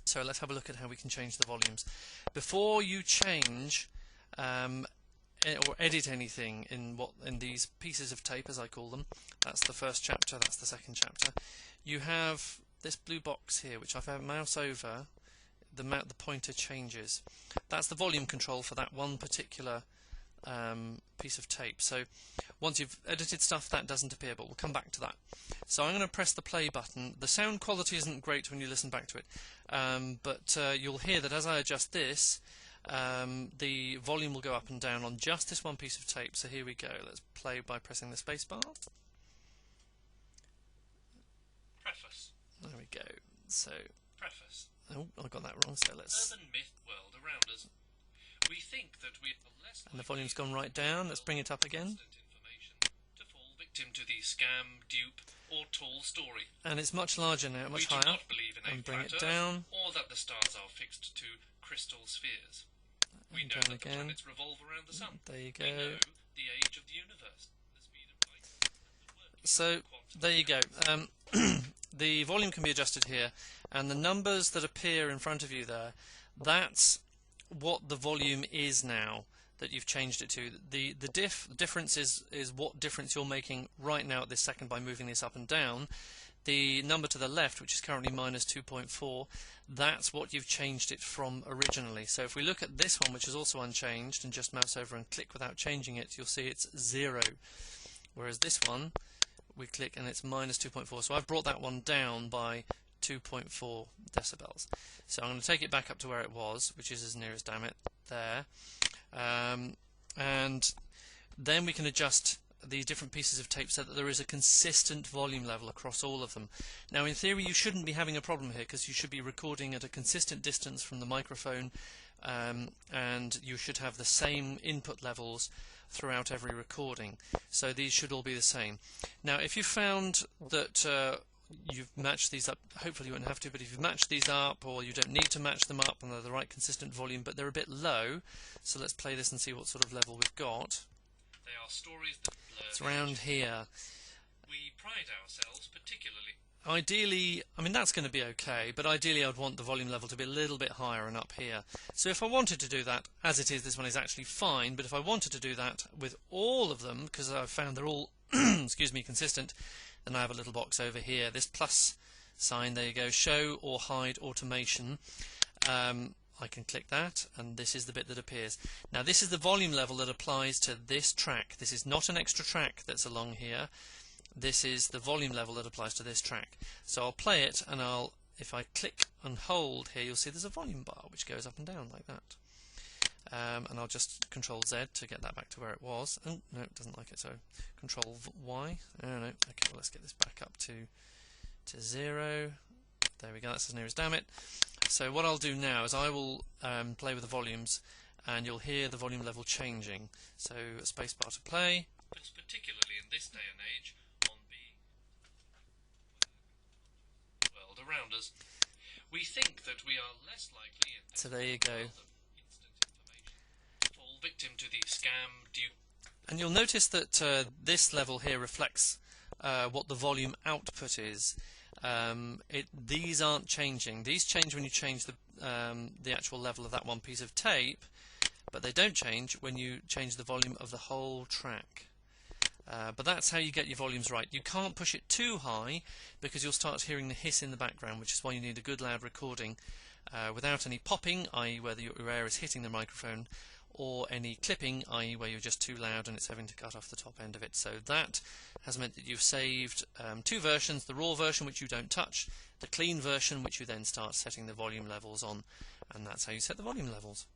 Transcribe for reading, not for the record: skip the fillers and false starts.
So let's have a look at how we can change the volumes. Before you change or edit anything in these pieces of tape, as I call them, that's the first chapter, that's the second chapter, you have this blue box here, which if I mouse over, the pointer changes. That's the volume control for that one particular piece of tape. So once you've edited stuff, that doesn't appear, but we'll come back to that. So I'm going to press the play button. The sound quality isn't great when you listen back to it, but you'll hear that as I adjust this, the volume will go up and down on just this one piece of tape. So here we go. Let's play by pressing the space bar. Preface. There we go. So Preface. Oh, I got that wrong. So let's. Urban myth world around us. We think that we are less. And the volume's gone right down. Let's bring it up again. Information to fall victim to the scam, dupe, or tall story. And it's much larger now, much higher. We do not believe in a And bring it flat down. Earth, or that the stars are fixed to crystal spheres. We And know down that the again. planets revolve around the sun. There you We know go. the age of the universe, the speed of light, and the working So of quantum there you go. mechanics. The volume can be adjusted here, and the numbers that appear in front of you there, that's what the volume is now that you've changed it to. The difference is what difference you're making right now at this second by moving this up and down. The number to the left, which is currently minus 2.4, that's what you've changed it from originally. So if we look at this one, which is also unchanged, and just mouse over and click without changing it, you'll see it's 0. Whereas this one, we click and it's minus 2.4. So I've brought that one down by 2.4 decibels. So I'm going to take it back up to where it was, which is as near as damn it there. And then we can adjust these different pieces of tape so that there is a consistent volume level across all of them. Now in theory you shouldn't be having a problem here, because you should be recording at a consistent distance from the microphone, and you should have the same input levels throughout every recording. So these should all be the same. Now if you found that you've matched these up, hopefully you won't have to, but if you've matched these up, or you don't need to match them up and they're the right consistent volume but they're a bit low, so let's play this and see what sort of level we've got. They are stories that blur. It's around here. We pride ourselves particularly. Ideally, I mean that's going to be okay, but ideally I'd want the volume level to be a little bit higher and up here. So if I wanted to do that, as it is, this one is actually fine, but if I wanted to do that with all of them, because I've found they're all excuse me, consistent, then I have a little box over here, this plus sign, there you go, show or hide automation. I can click that, and this is the bit that appears. Now this is the volume level that applies to this track. This is not an extra track that's along here. This is the volume level that applies to this track. So I'll play it, and if I click and hold here, you'll see there's a volume bar which goes up and down like that. And I'll just Control Z to get that back to where it was. Oh no, it doesn't like it, so Control Y. Oh no, okay, well, let's get this back up to 0. There we go, that's as near as damn it. So what I'll do now is I will play with the volumes, and you'll hear the volume level changing. So spacebar to play. Particularly in this day and age, on the world around us, we think that we are less likely in this So there you go. world of instant information to fall victim to the scam, dupe. And you'll notice that this level here reflects what the volume output is. These aren't changing. These change when you change the actual level of that one piece of tape, but they don't change when you change the volume of the whole track. But that's how you get your volumes right. You can't push it too high, because you'll start hearing the hiss in the background, which is why you need a good loud recording without any popping, i.e. whether your air is hitting the microphone, or any clipping, i.e. where you're just too loud and it's having to cut off the top end of it. So that has meant that you've saved 2 versions, the raw version, which you don't touch, the clean version, which you then start setting the volume levels on, and that's how you set the volume levels.